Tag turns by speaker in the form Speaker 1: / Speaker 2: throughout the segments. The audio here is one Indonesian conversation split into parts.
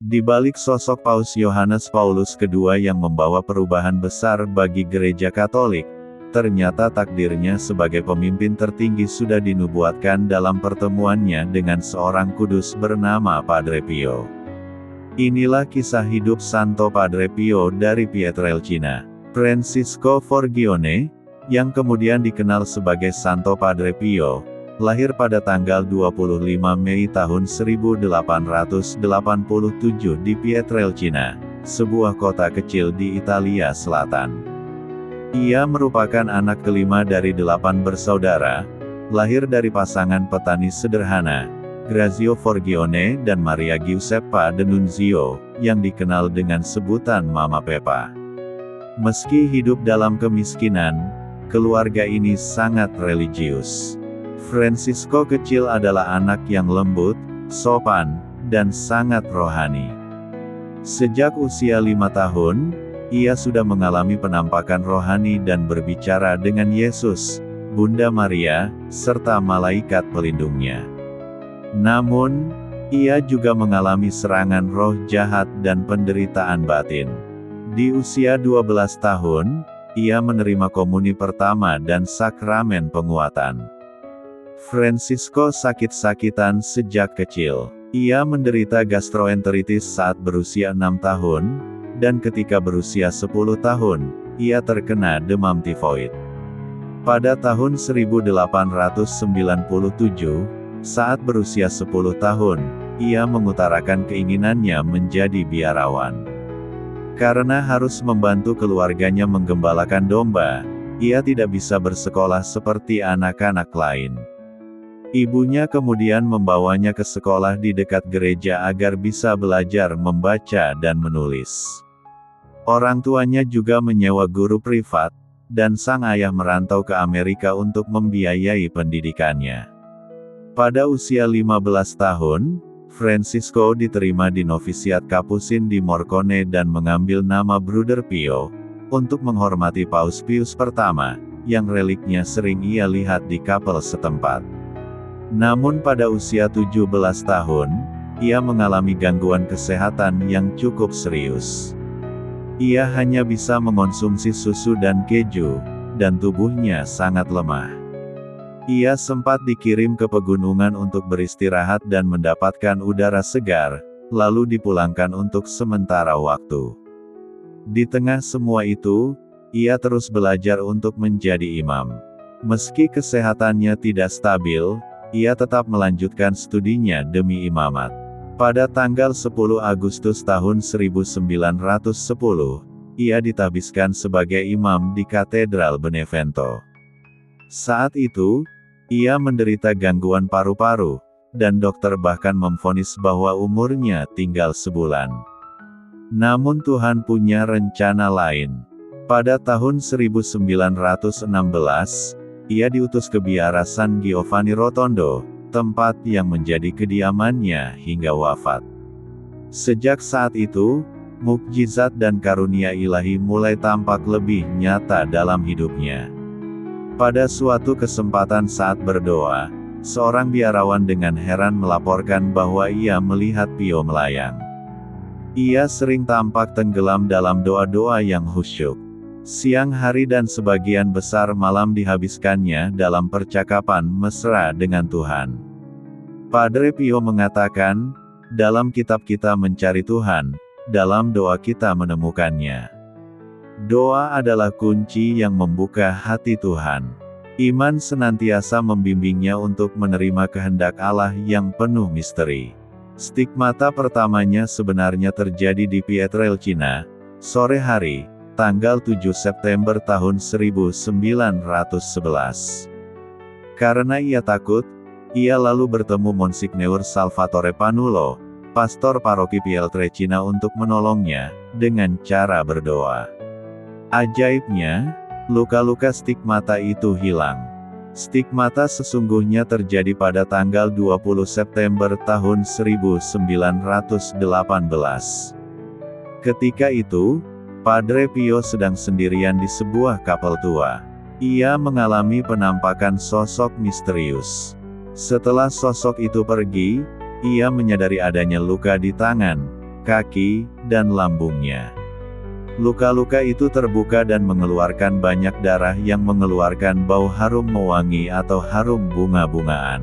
Speaker 1: Di balik sosok Paus Yohanes Paulus II yang membawa perubahan besar bagi Gereja Katolik, ternyata takdirnya sebagai pemimpin tertinggi sudah dinubuatkan dalam pertemuannya dengan seorang kudus bernama Padre Pio. Inilah kisah hidup Santo Padre Pio dari Pietrelcina. Francisco Forgione, yang kemudian dikenal sebagai Santo Padre Pio, lahir pada tanggal 25 Mei tahun 1887 di Pietrelcina, sebuah kota kecil di Italia Selatan. Ia merupakan anak kelima dari 8 bersaudara, lahir dari pasangan petani sederhana, Grazio Forgione dan Maria Giuseppa D'Annunzio, yang dikenal dengan sebutan Mama Pepa. Meski hidup dalam kemiskinan, keluarga ini sangat religius. Francisco kecil adalah anak yang lembut, sopan, dan sangat rohani. Sejak usia 5 tahun, ia sudah mengalami penampakan rohani dan berbicara dengan Yesus, Bunda Maria, serta malaikat pelindungnya. Namun, ia juga mengalami serangan roh jahat dan penderitaan batin. Di usia 12 tahun, ia menerima komuni pertama dan sakramen penguatan. Francisco sakit-sakitan sejak kecil. Ia menderita gastroenteritis saat berusia 6 tahun, dan ketika berusia 10 tahun, ia terkena demam tifoid. Pada tahun 1897, saat berusia 10 tahun, ia mengutarakan keinginannya menjadi biarawan. Karena harus membantu keluarganya menggembalakan domba, ia tidak bisa bersekolah seperti anak-anak lain. Ibunya kemudian membawanya ke sekolah di dekat gereja agar bisa belajar membaca dan menulis. Orang tuanya juga menyewa guru privat, dan sang ayah merantau ke Amerika untuk membiayai pendidikannya. Pada usia 15 tahun, Francisco diterima di novisiat Kapusin di Morcone dan mengambil nama Bruder Pio, untuk menghormati Paus Pius pertama, yang reliknya sering ia lihat di kapel setempat. Namun pada usia 17 tahun, ia mengalami gangguan kesehatan yang cukup serius. Ia hanya bisa mengonsumsi susu dan keju, dan tubuhnya sangat lemah. Ia sempat dikirim ke pegunungan untuk beristirahat dan mendapatkan udara segar, lalu dipulangkan untuk sementara waktu. Di tengah semua itu, ia terus belajar untuk menjadi imam. Meski kesehatannya tidak stabil, ia tetap melanjutkan studinya demi imamat. Pada tanggal 10 Agustus tahun 1910, ia ditahbiskan sebagai imam di Katedral Benevento. Saat itu, ia menderita gangguan paru-paru, dan dokter bahkan memvonis bahwa umurnya tinggal sebulan. Namun Tuhan punya rencana lain. Pada tahun 1916, ia diutus ke biara San Giovanni Rotondo, tempat yang menjadi kediamannya hingga wafat. Sejak saat itu, mukjizat dan karunia ilahi mulai tampak lebih nyata dalam hidupnya. Pada suatu kesempatan saat berdoa, seorang biarawan dengan heran melaporkan bahwa ia melihat Pio melayang. Ia sering tampak tenggelam dalam doa-doa yang khusyuk. Siang hari dan sebagian besar malam dihabiskannya dalam percakapan mesra dengan Tuhan. Padre Pio mengatakan, dalam kitab kita mencari Tuhan, dalam doa kita menemukannya. Doa adalah kunci yang membuka hati Tuhan. Iman senantiasa membimbingnya untuk menerima kehendak Allah yang penuh misteri. Stigmata pertamanya sebenarnya terjadi di Pietrelcina, sore hari, tanggal 7 September tahun 1911. Karena ia takut, ia lalu bertemu Monsignor Salvatore Panulo, pastor paroki Pietrelcina untuk menolongnya, dengan cara berdoa. Ajaibnya, luka-luka stigmata itu hilang. Stigmata sesungguhnya terjadi pada tanggal 20 September tahun 1918. Ketika itu, Padre Pio sedang sendirian di sebuah kapel tua. Ia mengalami penampakan sosok misterius. Setelah sosok itu pergi, ia menyadari adanya luka di tangan, kaki, dan lambungnya. Luka-luka itu terbuka dan mengeluarkan banyak darah yang mengeluarkan bau harum mewangi atau harum bunga-bungaan.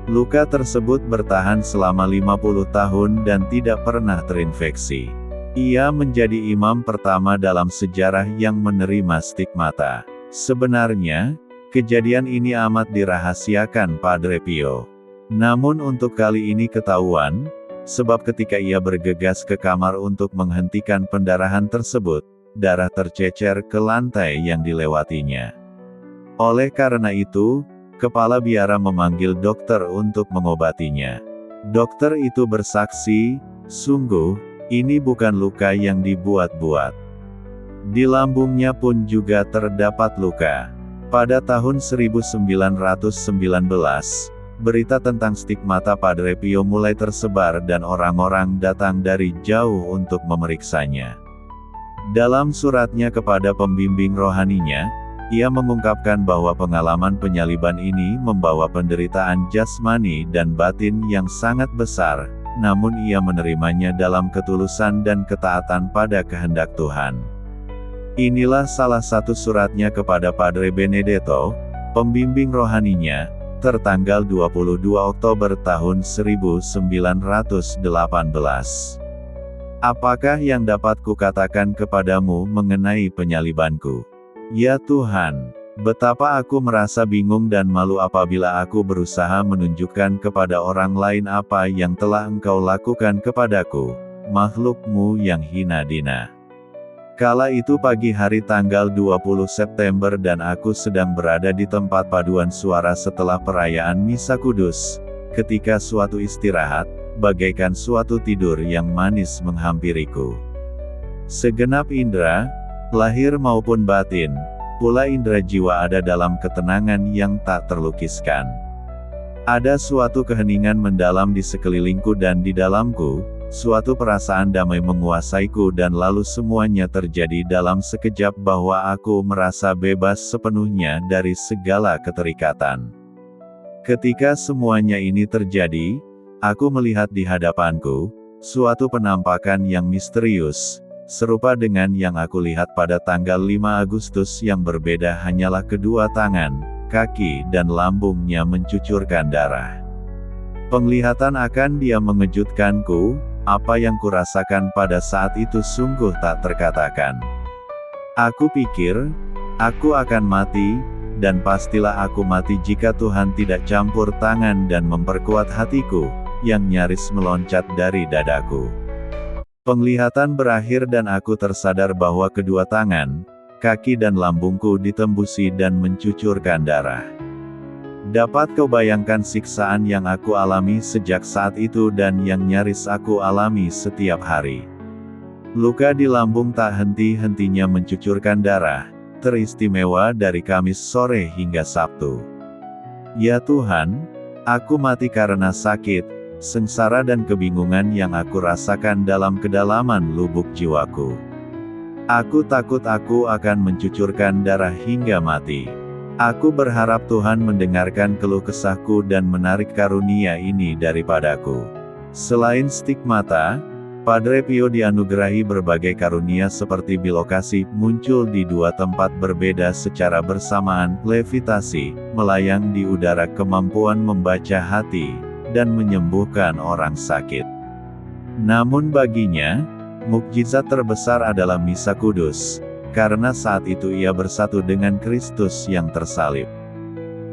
Speaker 1: Luka tersebut bertahan selama 50 tahun dan tidak pernah terinfeksi. Ia menjadi imam pertama dalam sejarah yang menerima stigmata. Sebenarnya, kejadian ini amat dirahasiakan Padre Pio. Namun untuk kali ini ketahuan, sebab ketika ia bergegas ke kamar untuk menghentikan pendarahan tersebut, darah tercecer ke lantai yang dilewatinya. Oleh karena itu, kepala biara memanggil dokter untuk mengobatinya. Dokter itu bersaksi, sungguh, ini bukan luka yang dibuat-buat. Di lambungnya pun juga terdapat luka. Pada tahun 1919, berita tentang stigmata Padre Pio mulai tersebar dan orang-orang datang dari jauh untuk memeriksanya. Dalam suratnya kepada pembimbing rohaninya, ia mengungkapkan bahwa pengalaman penyaliban ini membawa penderitaan jasmani dan batin yang sangat besar, namun ia menerimanya dalam ketulusan dan ketaatan pada kehendak Tuhan. Inilah salah satu suratnya kepada Padre Benedetto, pembimbing rohaninya, tertanggal 22 Oktober tahun 1918. Apakah yang dapat kukatakan kepadamu mengenai penyalibanku? Ya Tuhan, betapa aku merasa bingung dan malu apabila aku berusaha menunjukkan kepada orang lain apa yang telah Engkau lakukan kepadaku, makhluk-Mu yang hina dina. Kala itu pagi hari tanggal 20 September dan aku sedang berada di tempat paduan suara setelah perayaan Misa Kudus, ketika suatu istirahat, bagaikan suatu tidur yang manis menghampiriku. Segenap indera, lahir maupun batin, pula indera jiwa ada dalam ketenangan yang tak terlukiskan. Ada suatu keheningan mendalam di sekelilingku dan di dalamku, suatu perasaan damai menguasaiku dan lalu semuanya terjadi dalam sekejap bahwa aku merasa bebas sepenuhnya dari segala keterikatan. Ketika semuanya ini terjadi, aku melihat di hadapanku, suatu penampakan yang misterius, serupa dengan yang aku lihat pada tanggal 5 Agustus yang berbeda hanyalah kedua tangan, kaki dan lambungnya mencucurkan darah. Penglihatan akan dia mengejutkanku. Apa yang kurasakan pada saat itu sungguh tak terkatakan. Aku pikir, aku akan mati, dan pastilah aku mati jika Tuhan tidak campur tangan dan memperkuat hatiku, yang nyaris meloncat dari dadaku. Penglihatan berakhir dan aku tersadar bahwa kedua tangan, kaki dan lambungku ditembusi dan mencucurkan darah. Dapat kau bayangkan siksaan yang aku alami sejak saat itu dan yang nyaris aku alami setiap hari. Luka di lambung tak henti-hentinya mencucurkan darah, teristimewa dari Kamis sore hingga Sabtu. Ya Tuhan, aku mati karena sakit, sengsara dan kebingungan yang aku rasakan dalam kedalaman lubuk jiwaku. Aku takut aku akan mencucurkan darah hingga mati. Aku berharap Tuhan mendengarkan keluh kesahku dan menarik karunia ini daripadaku. Selain stigmata, Padre Pio dianugerahi berbagai karunia seperti bilokasi, muncul di dua tempat berbeda secara bersamaan, levitasi, melayang di udara, kemampuan membaca hati, dan menyembuhkan orang sakit. Namun baginya, mukjizat terbesar adalah Misa Kudus. Karena saat itu ia bersatu dengan Kristus yang tersalib.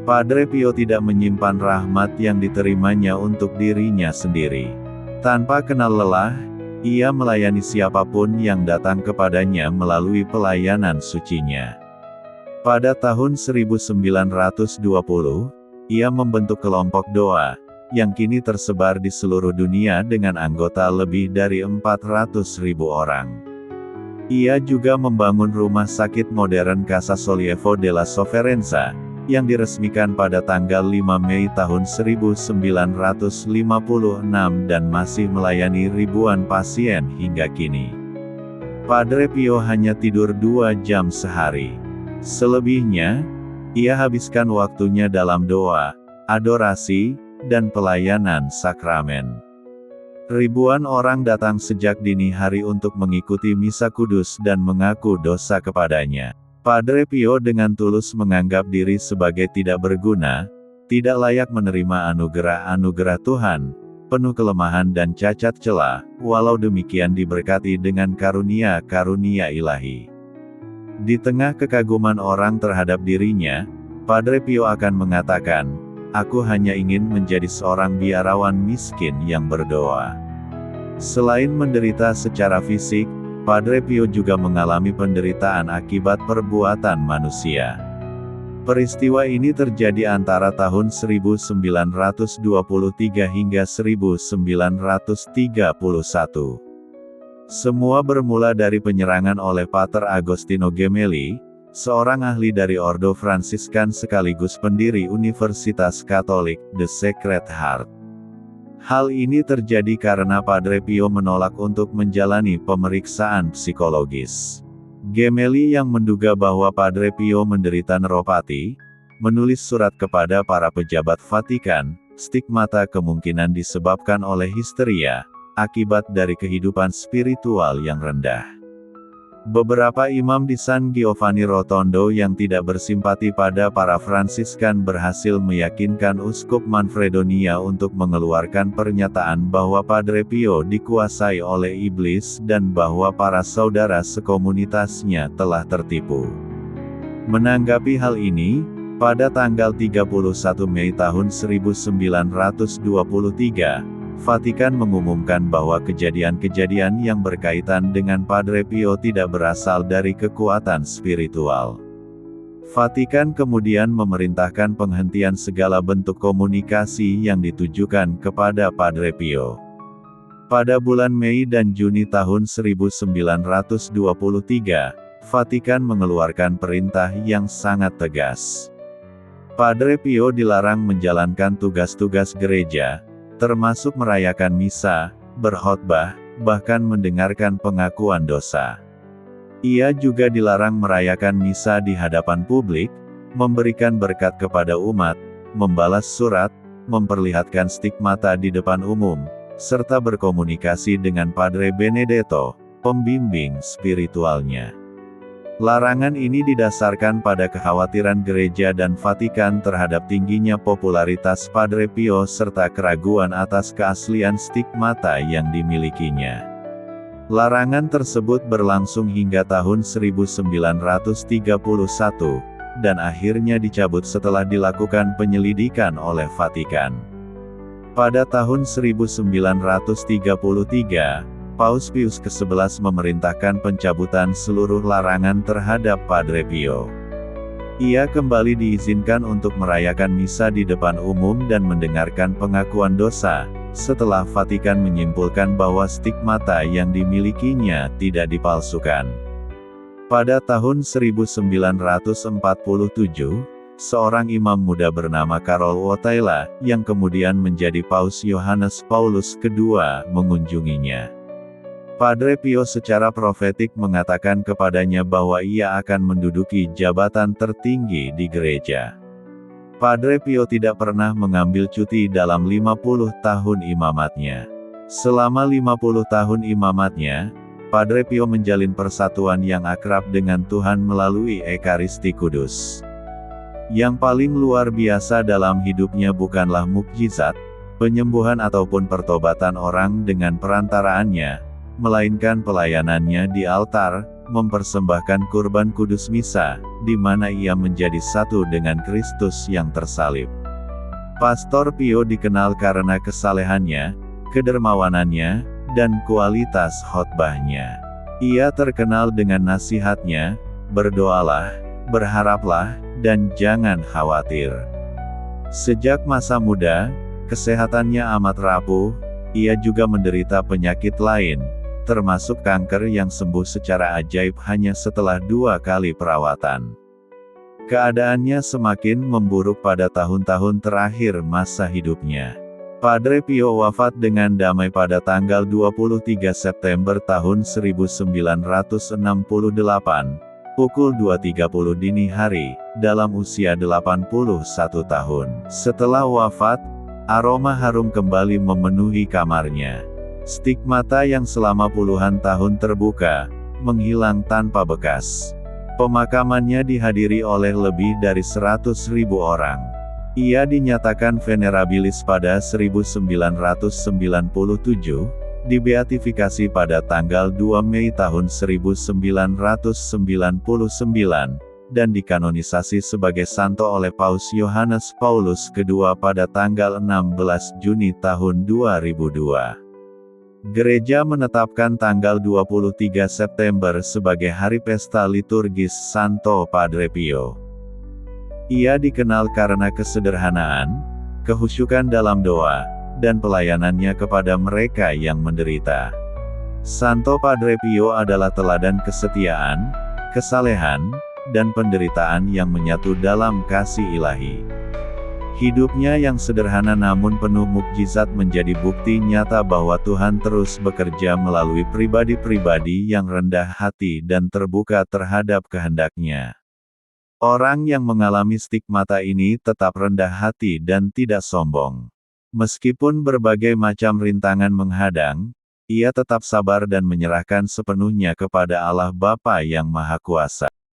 Speaker 1: Padre Pio tidak menyimpan rahmat yang diterimanya untuk dirinya sendiri. Tanpa kenal lelah, ia melayani siapapun yang datang kepadanya melalui pelayanan sucinya. Pada tahun 1920, ia membentuk kelompok doa, yang kini tersebar di seluruh dunia dengan anggota lebih dari 400.000 orang. Ia juga membangun rumah sakit modern Casa Sollievo della Sofferenza, yang diresmikan pada tanggal 5 Mei tahun 1956 dan masih melayani ribuan pasien hingga kini. Padre Pio hanya tidur 2 jam sehari. Selebihnya, ia habiskan waktunya dalam doa, adorasi, dan pelayanan sakramen. Ribuan orang datang sejak dini hari untuk mengikuti misa kudus dan mengaku dosa kepadanya. Padre Pio dengan tulus menganggap diri sebagai tidak berguna, tidak layak menerima anugerah-anugerah Tuhan, penuh kelemahan dan cacat celah, walau demikian diberkati dengan karunia-karunia ilahi. Di tengah kekaguman orang terhadap dirinya, Padre Pio akan mengatakan, "Aku hanya ingin menjadi seorang biarawan miskin yang berdoa." Selain menderita secara fisik, Padre Pio juga mengalami penderitaan akibat perbuatan manusia. Peristiwa ini terjadi antara tahun 1923 hingga 1931. Semua bermula dari penyerangan oleh Pater Agostino Gemelli, seorang ahli dari Ordo Fransiskan sekaligus pendiri Universitas Katolik, The Sacred Heart. Hal ini terjadi karena Padre Pio menolak untuk menjalani pemeriksaan psikologis. Gemelli yang menduga bahwa Padre Pio menderita neuropati, menulis surat kepada para pejabat Vatikan. Stigmata kemungkinan disebabkan oleh histeria, akibat dari kehidupan spiritual yang rendah. Beberapa imam di San Giovanni Rotondo yang tidak bersimpati pada para Fransiskan berhasil meyakinkan Uskup Manfredonia untuk mengeluarkan pernyataan bahwa Padre Pio dikuasai oleh iblis dan bahwa para saudara sekomunitasnya telah tertipu. Menanggapi hal ini, pada tanggal 31 Mei tahun 1923, Vatikan mengumumkan bahwa kejadian-kejadian yang berkaitan dengan Padre Pio tidak berasal dari kekuatan spiritual. Vatikan kemudian memerintahkan penghentian segala bentuk komunikasi yang ditujukan kepada Padre Pio. Pada bulan Mei dan Juni tahun 1923, Vatikan mengeluarkan perintah yang sangat tegas. Padre Pio dilarang menjalankan tugas-tugas gereja, termasuk merayakan misa, berkhotbah, bahkan mendengarkan pengakuan dosa. Ia juga dilarang merayakan misa di hadapan publik, memberikan berkat kepada umat, membalas surat, memperlihatkan stigmata di depan umum, serta berkomunikasi dengan Padre Benedetto, pembimbing spiritualnya. Larangan ini didasarkan pada kekhawatiran gereja dan Vatikan terhadap tingginya popularitas Padre Pio serta keraguan atas keaslian stigmata yang dimilikinya. Larangan tersebut berlangsung hingga tahun 1931, dan akhirnya dicabut setelah dilakukan penyelidikan oleh Vatikan. Pada tahun 1933, Paus Pius ke-11 memerintahkan pencabutan seluruh larangan terhadap Padre Pio. Ia kembali diizinkan untuk merayakan misa di depan umum dan mendengarkan pengakuan dosa, setelah Vatikan menyimpulkan bahwa stigmata yang dimilikinya tidak dipalsukan. Pada tahun 1947, seorang imam muda bernama Karol Wojtyla, yang kemudian menjadi Paus Yohanes Paulus II, mengunjunginya. Padre Pio secara profetik mengatakan kepadanya bahwa ia akan menduduki jabatan tertinggi di gereja. Padre Pio tidak pernah mengambil cuti dalam 50 tahun imamatnya. Selama 50 tahun imamatnya, Padre Pio menjalin persatuan yang akrab dengan Tuhan melalui Ekaristi Kudus. Yang paling luar biasa dalam hidupnya bukanlah mukjizat, penyembuhan ataupun pertobatan orang dengan perantaraannya, melainkan pelayanannya di altar, mempersembahkan kurban kudus misa, di mana ia menjadi satu dengan Kristus yang tersalib. Pastor Pio dikenal karena kesalehannya, kedermawanannya, dan kualitas khotbahnya. Ia terkenal dengan nasihatnya, berdoalah, berharaplah, dan jangan khawatir. Sejak masa muda, kesehatannya amat rapuh, ia juga menderita penyakit lain, termasuk kanker yang sembuh secara ajaib hanya setelah 2 kali perawatan. Keadaannya semakin memburuk pada tahun-tahun terakhir masa hidupnya. Padre Pio wafat dengan damai pada tanggal 23 September tahun 1968, pukul 2.30 dini hari, dalam usia 81 tahun. Setelah wafat, aroma harum kembali memenuhi kamarnya. Stigmata yang selama puluhan tahun terbuka, menghilang tanpa bekas. Pemakamannya dihadiri oleh lebih dari 100.000 orang. Ia dinyatakan venerabilis pada 1997, dibeatifikasi pada tanggal 2 Mei tahun 1999, dan dikanonisasi sebagai santo oleh Paus Yohanes Paulus II pada tanggal 16 Juni tahun 2002. Gereja menetapkan tanggal 23 September sebagai hari pesta liturgis Santo Padre Pio. Ia dikenal karena kesederhanaan, kehusyukan dalam doa, dan pelayanannya kepada mereka yang menderita. Santo Padre Pio adalah teladan kesetiaan, kesalehan, dan penderitaan yang menyatu dalam kasih ilahi. Hidupnya yang sederhana namun penuh mukjizat menjadi bukti nyata bahwa Tuhan terus bekerja melalui pribadi-pribadi yang rendah hati dan terbuka terhadap kehendak-Nya. Orang yang mengalami stigmata ini tetap rendah hati dan tidak sombong. Meskipun berbagai macam rintangan menghadang, ia tetap sabar dan menyerahkan sepenuhnya kepada Allah Bapa yang Maha Kuasa.